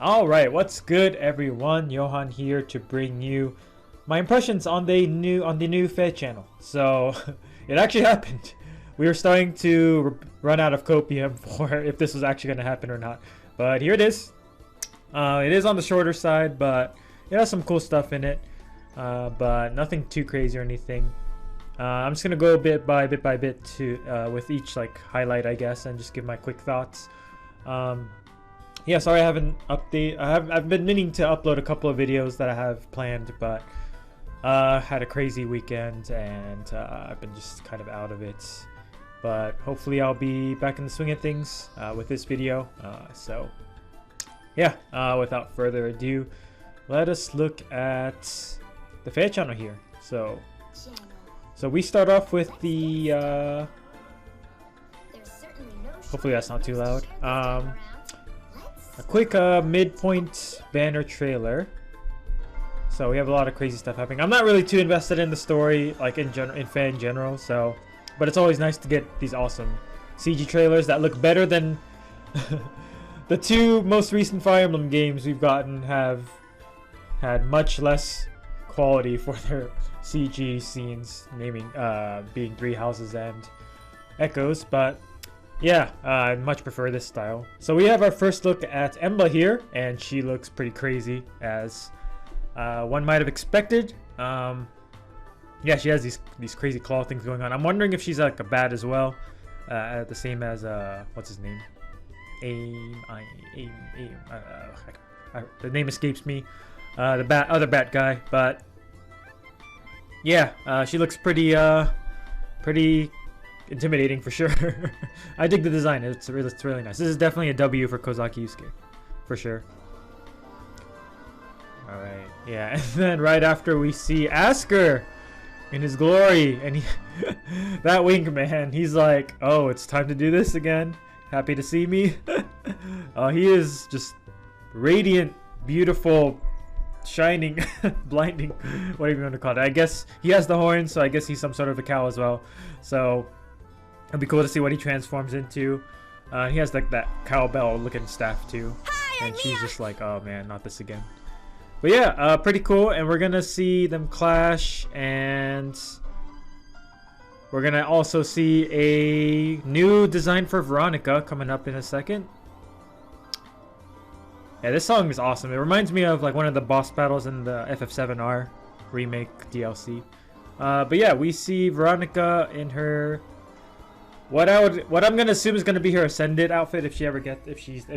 Alright, what's good everyone? Johan here to bring you my impressions on the new FEH channel. So it actually happened. We were starting to run out of COPIUM for if this was actually going to happen or not. But here it is. It is on the shorter side, but it has some cool stuff in it. But nothing too crazy or anything. I'm just gonna go bit by bit to with each like highlight, I guess, and just give my quick thoughts. Yeah, sorry I haven't I've been meaning to upload a couple of videos that I have planned, but had a crazy weekend and I've been just kind of out of it. But hopefully I'll be back in the swing of things with this video. So yeah, without further ado, let us look at the FEH channel here. So we start off with the hopefully that's not too loud. A quick midpoint banner trailer. So we have a lot of crazy stuff happening. I'm not really too invested in the story, like in FEH in general. So, but it's always nice to get these awesome CG trailers that look better than the two most recent Fire Emblem games we've gotten. Have had much less quality for their CG scenes, naming being Three Houses and Echoes, but yeah, I much prefer this style. So we have our first look at Emblem here, and she looks pretty crazy, as one might have expected. Yeah, she has these crazy claw things going on. I'm wondering if she's like a bat as well, the same as what's his name? The name escapes me. The other bat guy, but yeah, she looks pretty intimidating for sure. I dig the design. It's really nice. This is definitely a W for Kozaki Yusuke, for sure. All right, yeah, and then right after we see Asker in his glory, and that wink, man, he's like, "Oh, it's time to do this again. Happy to see me." He is just radiant, beautiful, shining, blinding, whatever you want to call it. I guess he has the horns, so I guess he's some sort of a cow as well. So it'd be cool to see what he transforms into. He has like that cowbell looking staff too, and she's just like, oh man, not this again. But yeah, pretty cool. And we're gonna see them clash, and we're gonna also see a new design for Veronica coming up in a second. Yeah, this song is awesome. It reminds me of like one of the boss battles in the FF7R remake DLC. But yeah, we see Veronica in her what I'm gonna assume is gonna be her Ascended outfit if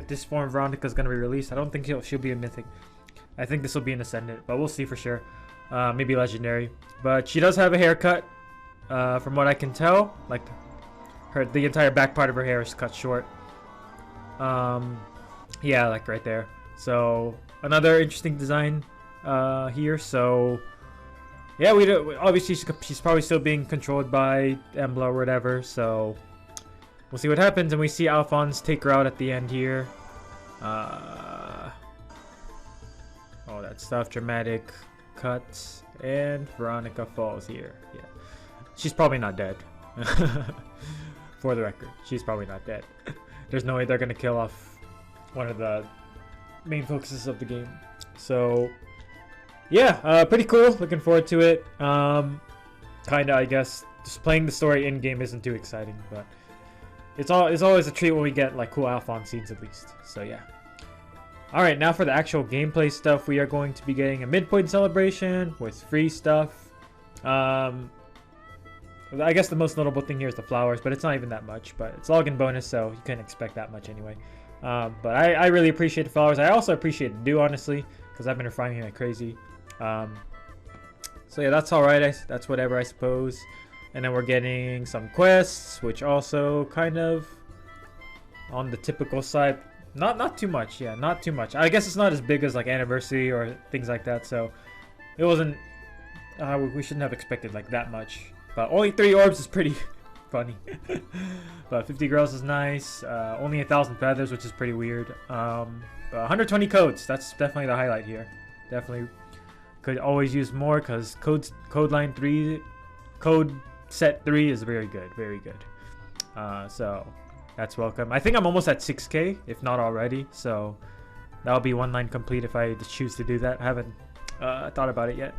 this form of Veronica is gonna be released. I don't think she'll be a mythic. I think this will be an Ascended, but we'll see for sure. Maybe legendary. But she does have a haircut, from what I can tell. Like the entire back part of her hair is cut short. Yeah, like right there. So another interesting design here. So yeah, obviously she's probably still being controlled by Emblem or whatever. So we'll see what happens. And we see Alphonse take her out at the end here. All that stuff, dramatic cuts, and Veronica falls here. Yeah, she's probably not dead. For the record, she's probably not dead. There's no way they're gonna kill off one of the main focuses of the game. So yeah, pretty cool. Looking forward to it. Kinda, I guess, just playing the story in game isn't too exciting, but it's always a treat when we get like cool Alphonse scenes at least. So yeah. All right, now for the actual gameplay stuff, we are going to be getting a Midpoint Celebration with free stuff. I guess the most notable thing here is the flowers, but it's not even that much. But it's login bonus, so you can't expect that much anyway. But I really appreciate the flowers. I also appreciate the dew, honestly, because I've been refining it like crazy. So yeah, that's all right. That's whatever, I suppose. And then we're getting some quests, which also kind of on the typical side. Not too much. Yeah, not too much. I guess it's not as big as like Anniversary or things like that. So it wasn't. We shouldn't have expected like that much. But only 3 orbs is pretty funny. But 50 girls is nice. Only 1,000 feathers, which is pretty weird. 120 codes. That's definitely the highlight here. Definitely could always use more, because code set 3 is very good. Very good. So that's welcome. I think I'm almost at 6K, if not already. So That'll be one line complete if I choose to do that. I haven't thought about it yet.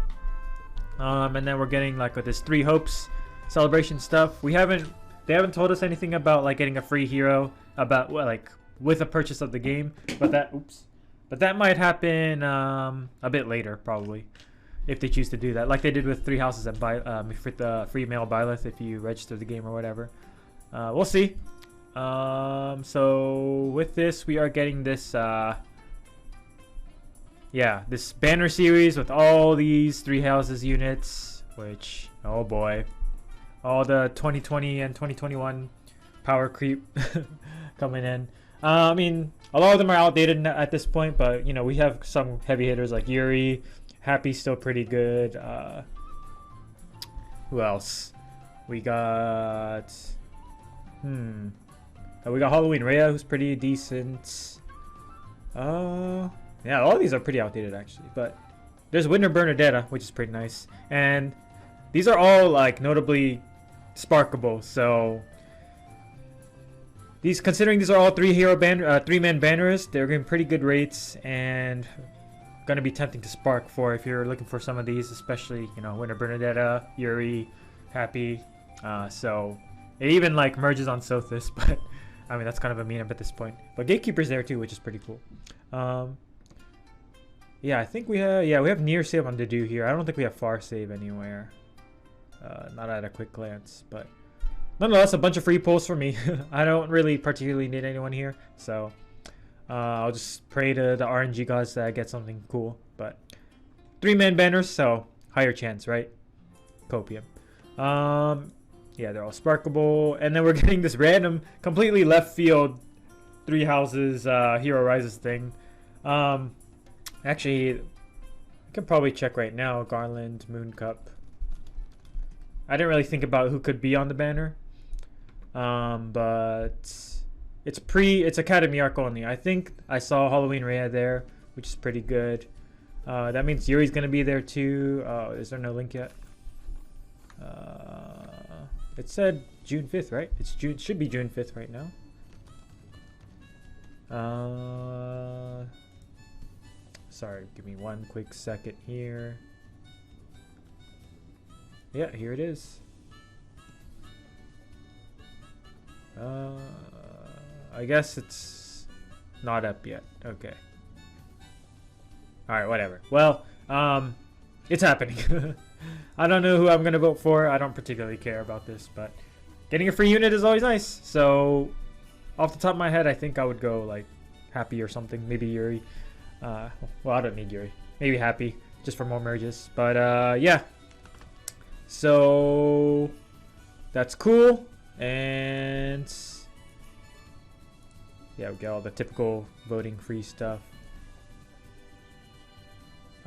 And then we're getting like with this 3 Hopes celebration stuff. They haven't told us anything about like getting a free hero about like with a purchase of the game, but that might happen a bit later probably if they choose to do that, like they did with 3 houses at for the free male Byleth if you register the game or whatever. We'll see. So with this, we are getting this this banner series with all these 3 houses units, which, oh boy, all the 2020 and 2021 power creep coming in. I mean, a lot of them are outdated at this point, but you know, we have some heavy hitters like Yuri. Happy's still pretty good. Who else? We got we got Halloween Rhea, who's pretty decent. Yeah, all these are pretty outdated actually, but there's Winter Bernadetta, which is pretty nice, and these are all like notably sparkable. So considering these are all 3-man banners, they're getting pretty good rates and gonna be tempting to spark for if you're looking for some of these, especially, you know, Winter Bernadetta, Yuri, Happy. So it even like merges on Sothis, but I mean that's kind of a meetup at this point. But Gatekeeper's there too, which is pretty cool. Yeah, I think we have near save on to do here. I don't think we have far save anywhere. Not at a quick glance, but nonetheless, a bunch of free pulls for me. I don't really particularly need anyone here, so I'll just pray to the RNG gods that I get something cool. But 3-man banners, so higher chance, right? Copium. Yeah, they're all sparkable, and then we're getting this random, completely left field 3 houses Hero Rises thing. Actually, I could probably check right now. Garland, Moon Cup. I didn't really think about who could be on the banner, but it's Academy Arc only. I think I saw Halloween Rhea there, which is pretty good. That means Yuri's gonna be there too. Is there no link yet? It said June 5th, right? It should be June 5th right now. Sorry, give me one quick second here. Yeah, here it is. I guess it's not up yet. Okay. Alright, whatever. Well, it's happening. I don't know who I'm gonna vote for. I don't particularly care about this, but getting a free unit is always nice. So, off the top of my head, I think I would go like Happy or something. Maybe Yuri. Well, I don't need Yuri. Maybe Happy, just for more merges. But yeah. So that's cool, and yeah, we got all the typical voting free stuff.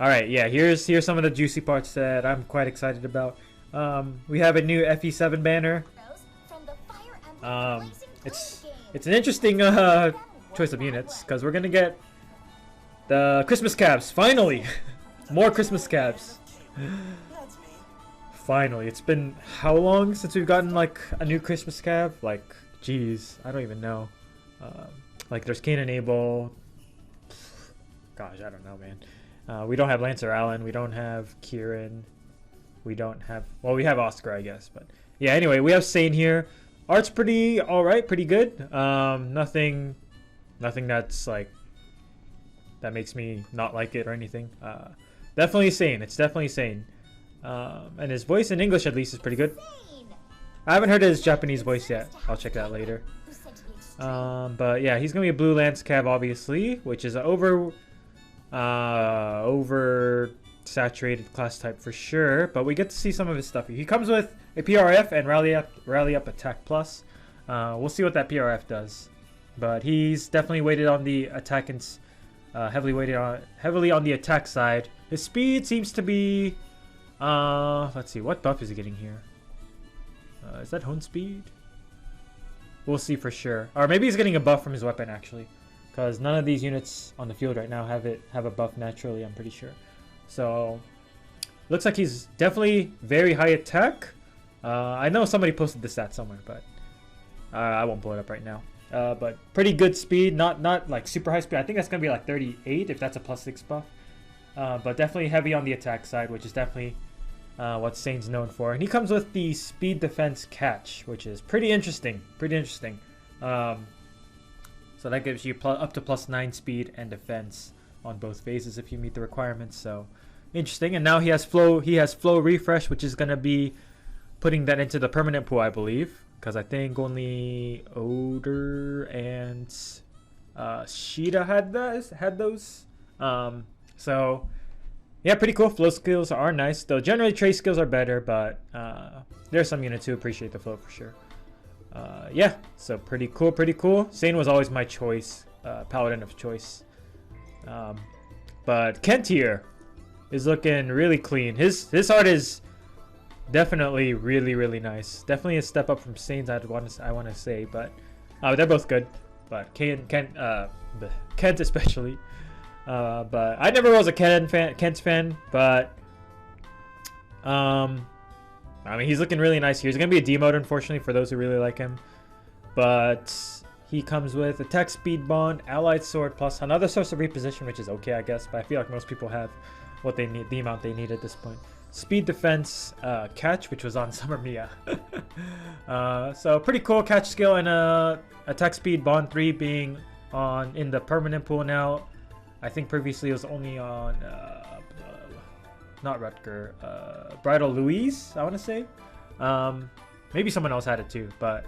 All right, yeah, here's some of the juicy parts that I'm quite excited about. We have a new FE7 banner. It's an interesting choice of units because we're gonna get the Christmas cabs finally. More Christmas cabs. Finally, it's been how long since we've gotten like a new Christmas cab? Like, geez, I don't even know. Like, there's Cain and Abel. Gosh, I don't know, man. We don't have Lancer Allen. We don't have Kieran. We don't have. Well, we have Oscar, I guess. But yeah, anyway, we have Sane here. Art's pretty alright, pretty good. Nothing that's like that makes me not like it or anything. Definitely Sane. It's definitely Sane. And his voice in English, at least, is pretty good. I haven't heard his Japanese voice yet. I'll check that later. But yeah, he's gonna be a blue Lance Cav, obviously, which is an over saturated class type for sure. But we get to see some of his stuff. He comes with a PRF and rally up attack plus. We'll see what that PRF does. But he's definitely weighted on the attack and heavily on the attack side. His speed seems to be. Let's see, what buff is he getting here? Is that Hone Speed? We'll see for sure. Or maybe he's getting a buff from his weapon, actually. Because none of these units on the field right now have a buff naturally, I'm pretty sure. So, looks like he's definitely very high attack. I know somebody posted the stat somewhere, but I won't pull it up right now. but pretty good speed. Not like super high speed. I think that's gonna be like 38 if that's a +6 buff. But definitely heavy on the attack side, which is definitely what Sane's known for. And he comes with the speed defense catch, which is pretty interesting. So that gives you up to +9 speed and defense on both phases if you meet the requirements. So interesting. And now he has flow refresh, which is gonna be putting that into the permanent pool, I believe, because I think only Oder and Sheeta had those. So yeah, pretty cool. Flow skills are nice, though generally trace skills are better, but there's some units who appreciate the flow for sure. Yeah, so pretty cool. Sane was always my choice, paladin of choice. But Kent here is looking really clean. His art is definitely really nice. Definitely a step up from Sane's, I want to say, but they're both good. But Kent especially. But I never was a Kent's fan, but I mean, he's looking really nice here. He's going to be a demote, unfortunately, for those who really like him. But he comes with attack speed bond, allied sword, plus another source of reposition, which is okay, I guess. But I feel like most people have what they need, the amount they need at this point. Speed defense catch, which was on Summer Mia. So pretty cool catch skill, and attack speed bond 3 being in the permanent pool now. I think previously it was only on not Rutger, Bridal Louise, I want to say. Maybe someone else had it too, but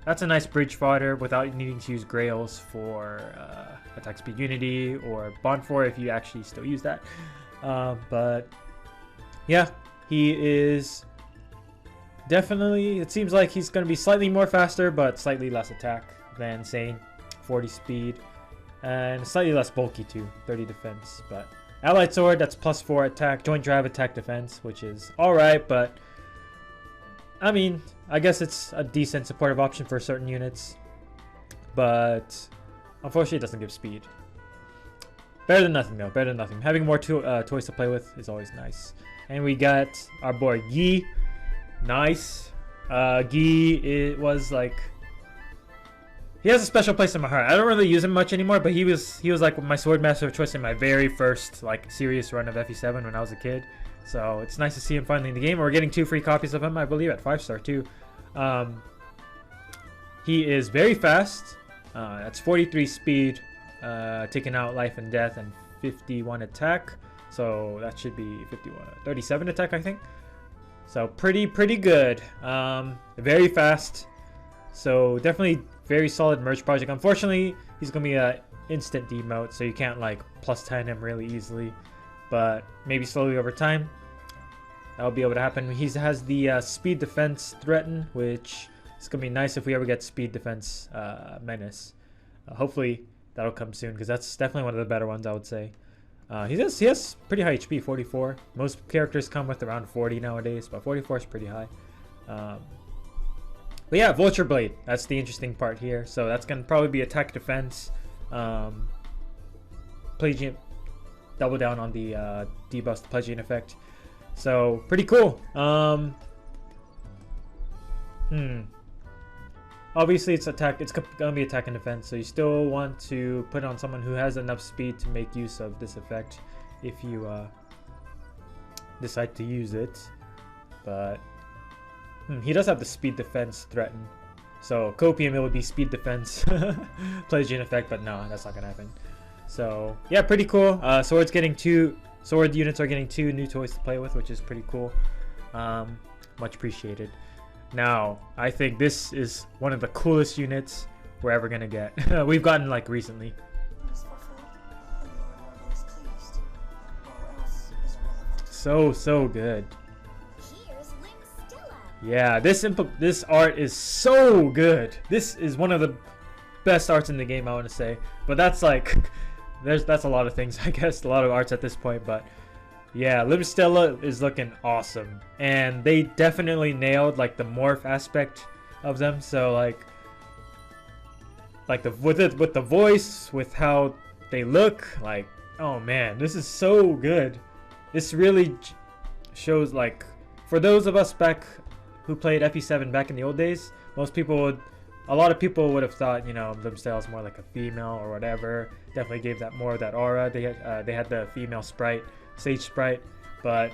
that's a nice bridge fodder without needing to use Grails for attack speed unity or bond 4 if you actually still use that. But yeah, he is definitely, it seems like he's going to be slightly more faster but slightly less attack than Sane. 40 speed and slightly less bulky too, 30 defense. But allied sword, that's +4 attack, joint drive attack defense, which is alright, but I mean, I guess it's a decent supportive option for certain units, but unfortunately it doesn't give speed. Better than nothing though, better than nothing. Having more toys to play with is always nice. And we got our boy Yi. Nice. Yi, it was like, he has a special place in my heart. I don't really use him much anymore, but he was like my sword master of choice in my very first like serious run of FE7 when I was a kid. So it's nice to see him finally in the game. We're getting 2 free copies of him, I believe, at 5-star too. He is very fast. That's 43 speed, taking out life and death, and 51 attack. So that should be 37 attack, I think. So pretty good. Very fast. So definitely very solid merge project. Unfortunately, he's gonna be a instant demote, so you can't like +10 him really easily. But maybe slowly over time, that'll be able to happen. He has the speed defense threaten, which is gonna be nice if we ever get speed defense menace. Hopefully that'll come soon, because that's definitely one of the better ones, I would say. He has pretty high HP, 44. Most characters come with around 40 nowadays, but 44 is pretty high. But yeah, Vulture Blade, that's the interesting part here. So that's going to probably be attack defense. Plagian, double down on the debuff the Plagian effect. So pretty cool. Obviously it's attack, it's going to be attack and defense, so you still want to put on someone who has enough speed to make use of this effect if you decide to use it. But he does have the speed defense threaten, so COPIUM, it would be speed defense Plagian effect, but no, that's not gonna happen. So yeah, pretty cool. Sword units are getting 2 new toys to play with, which is pretty cool. Much appreciated. Now I think this is one of the coolest units we're ever gonna get. We've gotten like recently. So good. Yeah, this art is so good. This is one of the best arts in the game, I want to say. But that's like, that's a lot of things, I guess. A lot of arts at this point, but yeah, Libstella is looking awesome, and they definitely nailed like the morph aspect of them. So like with the voice, with how they look, like, oh man, this is so good. This really shows, like, for those of us back who played FE7 back in the old days, most people would a lot of people would have thought, you know, Limsdale is more like a female or whatever. Definitely gave that more of that aura. They had the female sprite, Sage sprite, but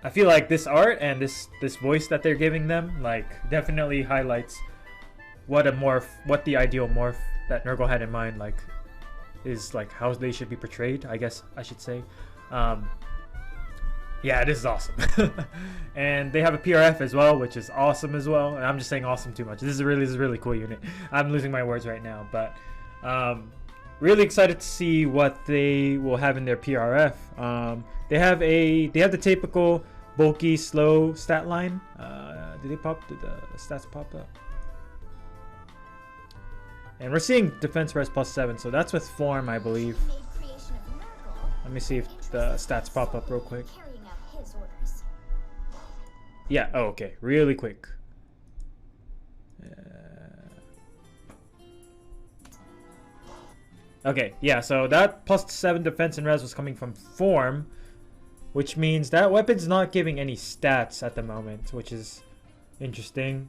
I feel like this art and this voice that they're giving them, like, definitely highlights what the ideal morph that Nurgle had in mind, like, is like how they should be portrayed, I guess I should say. Yeah, this is awesome. And they have a PRF as well, which is awesome as well. And I'm just saying awesome too much. This is a really cool unit. I'm losing my words right now, but really excited to see what they will have in their PRF. They have the typical bulky, slow stat line. Did the stats pop up? And we're seeing defense res +7, so that's with form, I believe. Let me see if the stats pop up real quick. Yeah, oh, okay, really quick. Okay, yeah, so that +7 defense and res was coming from form, which means that weapon's not giving any stats at the moment, which is interesting.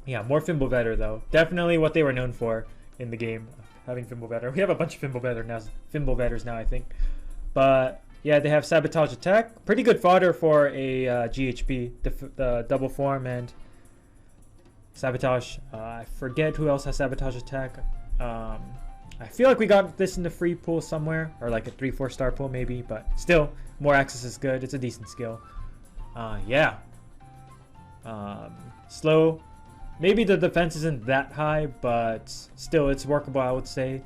Yeah, more Fimbulvetter though. Definitely what they were known for in the game, having Fimbulvetter. We have a bunch of Fimbulvetters now, I think. But yeah, they have Sabotage Attack. Pretty good fodder for a GHB, the double form and Sabotage. I forget who else has Sabotage Attack. I feel like we got this in the free pool somewhere, or like a 3-4 star pool maybe, but still, more access is good. It's a decent skill. Yeah. Slow. Maybe the defense isn't that high, but still, it's workable, I would say.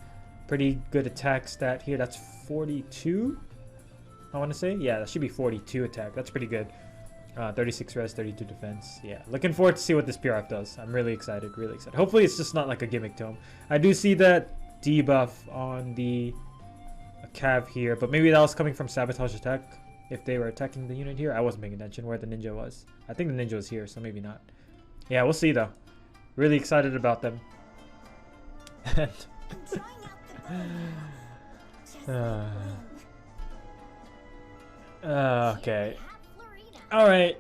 Pretty good attack stat here. That's 42, I want to say. Yeah, that should be 42 attack. That's pretty good. 36 res, 32 defense. Yeah, looking forward to see what this PRF does. I'm really excited, really excited. Hopefully, it's just not like a gimmick tome. I do see that debuff on the Cav here, but maybe that was coming from Sabotage Attack. If they were attacking the unit here, I wasn't paying attention where the ninja was. I think the ninja was here, so maybe not. Yeah, we'll see though. Really excited about them. Okay. Alright.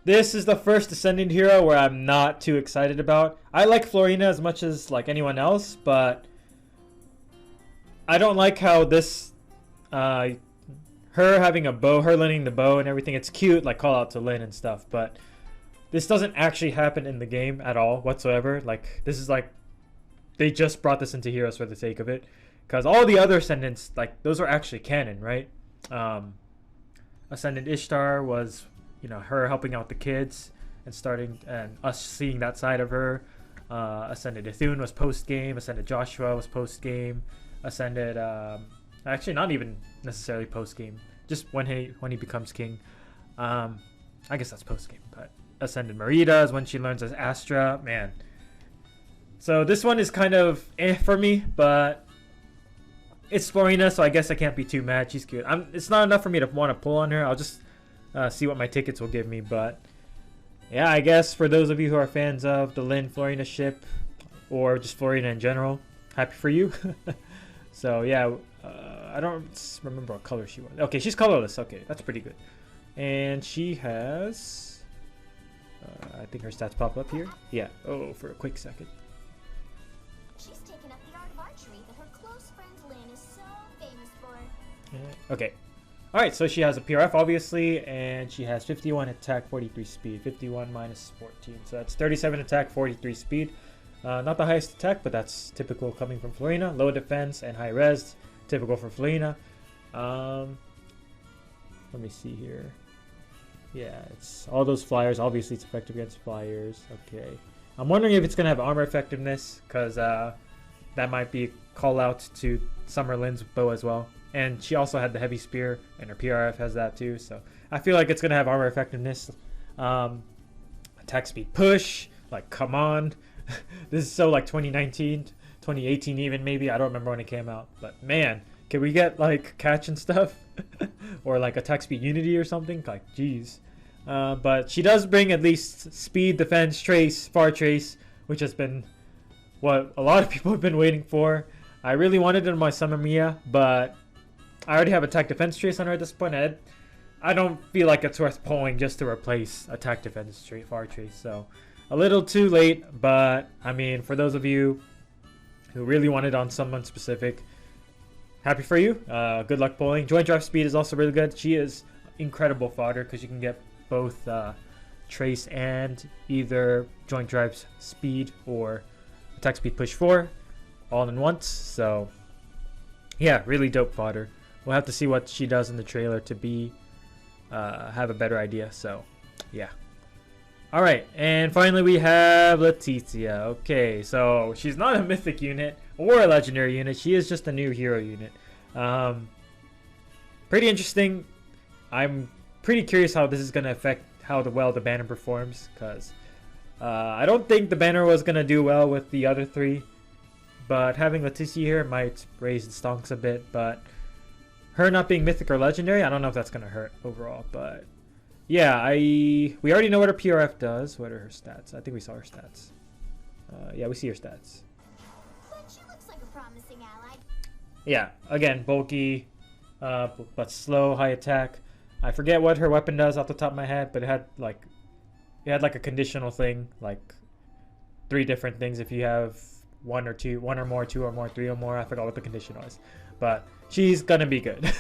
This is the first Ascendant hero where I'm not too excited about. I like Florina as much as like anyone else, but I don't like how this her having a bow, her learning the bow and everything, it's cute, like call out to Lynn and stuff, but this doesn't actually happen in the game at all whatsoever. Like, this is like, they just brought this into Heroes for the sake of it. Because all the other Ascendants, like, those are actually canon, right? Ascendant Ishtar was, you know, her helping out the kids and us seeing that side of her. Ascendant Ithun was post-game. Ascendant Joshua was post-game. Ascendant, actually not even necessarily post-game. Just when he becomes king. I guess that's post-game, but Ascendant Merida is when she learns as Astra. Man. So this one is kind of for me, but it's Florina, so I guess I can't be too mad. She's cute. It's not enough for me to want to pull on her. I'll just see what my tickets will give me, but yeah, I guess for those of you who are fans of the Lynn Florina ship, or just Florina in general, happy for you. So yeah, I don't remember what color she was. Okay, she's colorless. Okay, that's pretty good. And she has... I think her stats pop up here. Yeah. Oh, for a quick second. She's taken up the art of archery that her close friend Lynn is so famous for. Okay. Alright, so she has a PRF, obviously, and she has 51 attack, 43 speed. 51 minus 14. So that's 37 attack, 43 speed. Not the highest attack, but that's typical coming from Florina. Low defense and high res. Typical for Florina. Let me see here. Yeah, it's all those flyers. Obviously, it's effective against flyers. Okay. I'm wondering if it's going to have armor effectiveness, because that might be a call out to Summer Lynn's bow as well. And she also had the heavy spear, and her PRF has that too. So I feel like it's going to have armor effectiveness. Attack speed push. Like, come on. This is so like 2019, 2018 even maybe. I don't remember when it came out. But man, can we get like catch and stuff? Or like attack speed unity or something? Like, geez. But she does bring at least speed, defense, trace, far trace, which has been what a lot of people have been waiting for. I really wanted it in my Summer Mia, but I already have attack defense trace on her at this point. I don't feel like it's worth pulling just to replace attack defense far trace. So a little too late, but I mean, for those of you who really wanted on someone specific, happy for you. Good luck pulling. Joint drive speed is also really good. She is incredible fodder because you can get both trace and either joint drive speed or attack speed push 4 all in once. So yeah, really dope fodder. We'll have to see what she does in the trailer to be have a better idea. So yeah. Alright, and finally we have Leticia. Okay, so she's not a mythic unit or a legendary unit. She is just a new hero unit. Pretty interesting. I'm pretty curious how this is going to affect how the banner performs, because I don't think the banner was going to do well with the other three, but having Leticia here might raise the stonks a bit. But her not being mythic or legendary, I don't know if that's going to hurt overall. But yeah, we already know what her PRF does. What are her stats? I think we saw her stats. Yeah, we see her stats. But she looks like a promising ally. Yeah, again, bulky, but slow, high attack. I forget what her weapon does off the top of my head, but it had like a conditional thing, like 3 different things. If you have 1 or more, 2 or more, 3 or more, I forgot what the condition was. But she's gonna be good.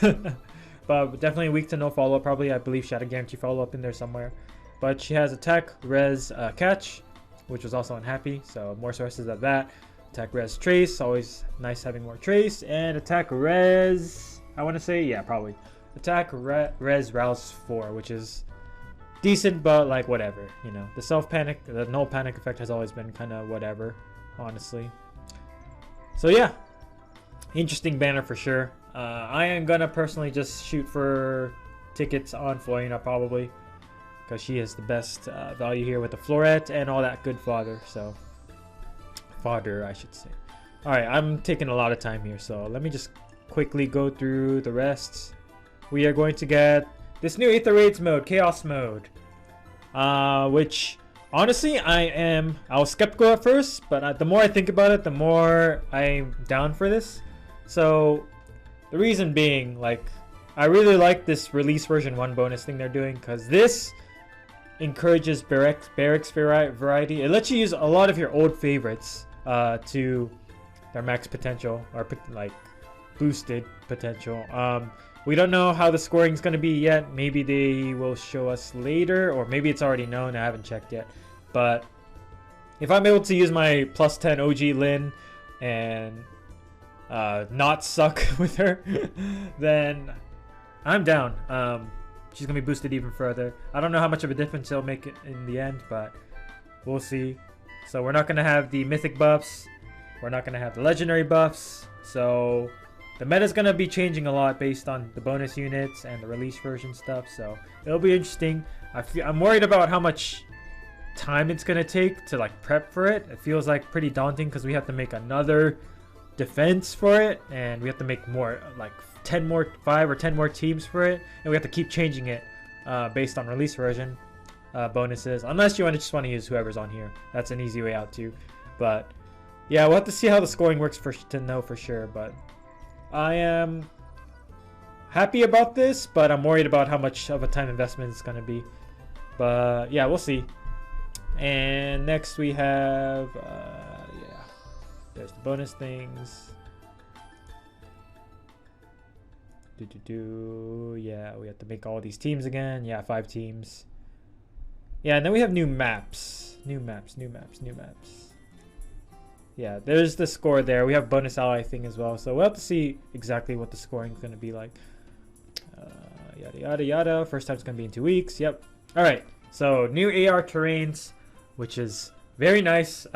But definitely weak to no follow-up, probably. I believe she had a guarantee follow-up in there somewhere. But she has attack, res, catch, which was also unhappy, so more sources of that. Attack, res, trace, always nice having more trace. And attack, res, I want to say, yeah, probably. Attack, res, rouse 4, which is decent, but like whatever, you know. The self-panic, the no panic effect has always been kind of whatever, honestly. So yeah, interesting banner for sure. I am gonna personally just shoot for tickets on Florina probably, because she has the best value here with the floret and all that good fodder. So fodder, I should say. All right, I'm taking a lot of time here, so let me just quickly go through the rest. We are going to get this new Aether Raids mode, Chaos mode, which honestly I was skeptical at first, but the more I think about it, the more I'm down for this. So the reason being, like, I really like this release version 1 bonus thing they're doing, because this encourages barracks variety. It lets you use a lot of your old favorites to their max potential, or like boosted potential. We don't know how the scoring is going to be yet. Maybe they will show us later, or maybe it's already known. I haven't checked yet. But if I'm able to use my plus 10 OG Lin and not suck with her, then I'm down. She's gonna be boosted even further. I don't know how much of a difference it'll make it in the end, but we'll see. So we're not gonna have the mythic buffs, we're not gonna have the legendary buffs, so the meta is gonna be changing a lot based on the bonus units and the release version stuff. So it'll be interesting. I'm worried about how much time it's gonna take to like prep for it. It feels like pretty daunting because we have to make another defense for it, and we have to make more, like 5 or 10 more teams for it, and we have to keep changing it based on release version bonuses, unless you just want to use whoever's on here. That's an easy way out too. But yeah, we'll have to see how the scoring works to know for sure. But I am happy about this, but I'm worried about how much of a time investment it's going to be. But yeah, we'll see. And next we have there's the bonus things. Yeah, we have to make all these teams again. Yeah, 5 teams. Yeah, and then we have new maps. New maps. Yeah, there's the score there. We have bonus ally thing as well. So we'll have to see exactly what the scoring is going to be like. Yada, yada, yada. First time it's going to be in 2 weeks. Yep. All right. So new AR terrains, which is very nice.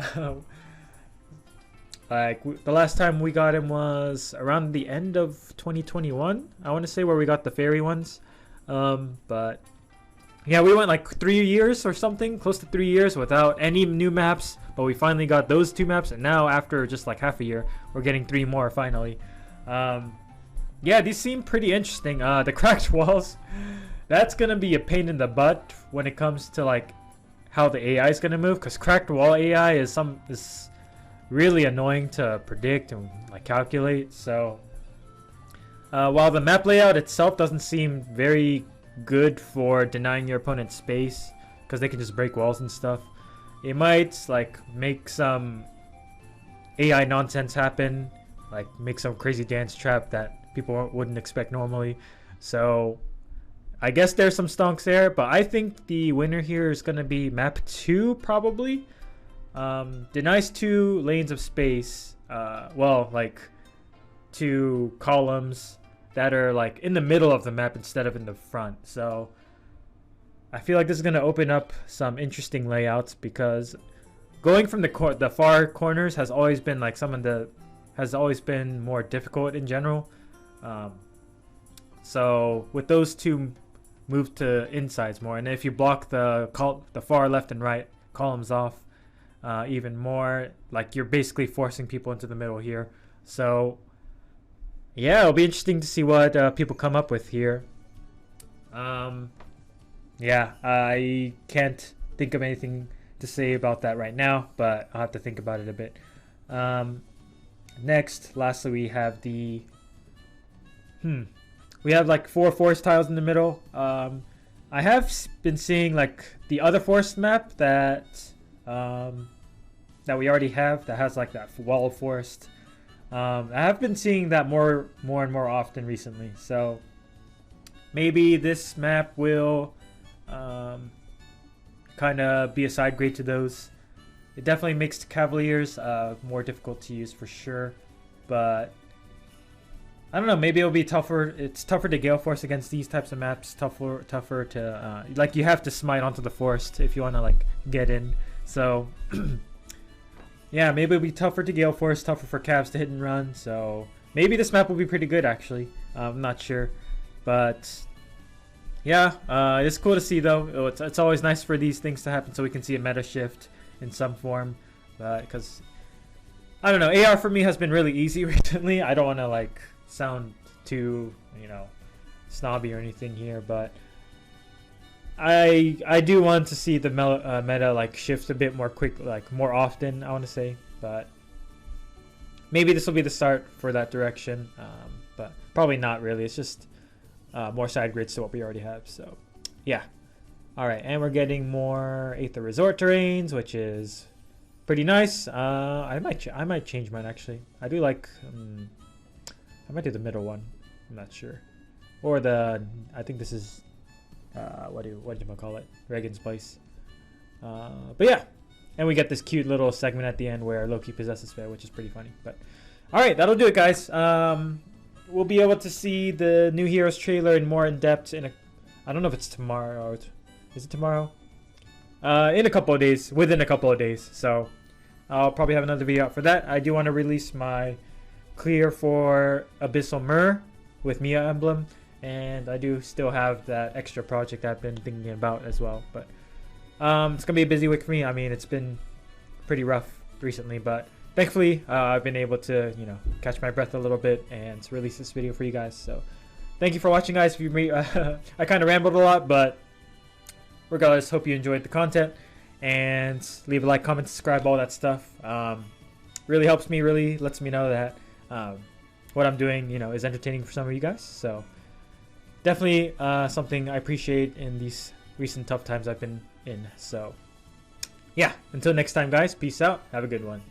Like, the last time we got him was around the end of 2021, I want to say, where we got the fairy ones. But yeah, we went like 3 years or something, close to 3 years without any new maps. But we finally got those 2 maps, and now after just like half a year, we're getting 3 more finally. Yeah, these seem pretty interesting. The cracked walls, that's gonna be a pain in the butt when it comes to like how the AI is gonna move, because cracked wall AI is really annoying to predict and like calculate. So while the map layout itself doesn't seem very good for denying your opponent space, because they can just break walls and stuff, it might like make some AI nonsense happen, like make some crazy dance trap that people wouldn't expect normally. So I guess there's some stonks there, but I think the winner here is gonna be map 2 probably. Denies 2 lanes of space. Well, like 2 columns that are like in the middle of the map instead of in the front. So I feel like this is gonna open up some interesting layouts, because going from the far corners has always been like has always been more difficult in general. So with those two, move to insides more, and if you block the far left and right columns off even more, like you're basically forcing people into the middle here. So yeah, it'll be interesting to see what people come up with here. Yeah, I can't think of anything to say about that right now, but I'll have to think about it a bit. Next, lastly, we have the we have like 4 forest tiles in the middle. I have been seeing like the other forest map that that we already have, that has like that wall of forest. I have been seeing that more and more often recently. So maybe this map will kind of be a side grade to those. It definitely makes the Cavaliers more difficult to use for sure, but I don't know, maybe it'll be tougher. It's tougher to Gale Force against these types of maps. Tougher to like, you have to smite onto the forest if you want to like get in. So yeah, maybe it'll be tougher to Gale Force, tougher for Cavs to hit and run. So maybe this map will be pretty good actually. I'm not sure, but yeah, it's cool to see though. It's always nice for these things to happen so we can see a meta shift in some form. Because I don't know, AR for me has been really easy recently. I don't want to like sound too, you know, snobby or anything here, but I do want to see the meta like shift a bit more quick, like more often, I want to say. But maybe this will be the start for that direction, but probably not really. It's just more side grids to what we already have. So yeah, all right, and we're getting more Aether Resort terrains, which is pretty nice. I might change mine actually. I do like I might do the middle one. I'm not sure, or I think this is what do you call it, Reagan's Place. But yeah, and we get this cute little segment at the end where Loki possesses Faye, which is pretty funny. But all right, that'll do it, guys. We'll be able to see the new Heroes trailer in more in depth I don't know if it's tomorrow. Is it tomorrow? In a couple of days, within a couple of days. So I'll probably have another video out for that. I do want to release my clear for Abyssal Myr with Mia Emblem, and I do still have that extra project I've been thinking about as well. But it's gonna be a busy week for me. I mean, it's been pretty rough recently, but thankfully I've been able to, you know, catch my breath a little bit and release this video for you guys. So thank you for watching, guys. If you I kind of rambled a lot, but regardless, hope you enjoyed the content, and leave a like, comment, subscribe, all that stuff. Really helps me, really lets me know that what I'm doing, you know, is entertaining for some of you guys. So definitely something I appreciate in these recent tough times I've been in. So yeah, until next time, guys, peace out, have a good one.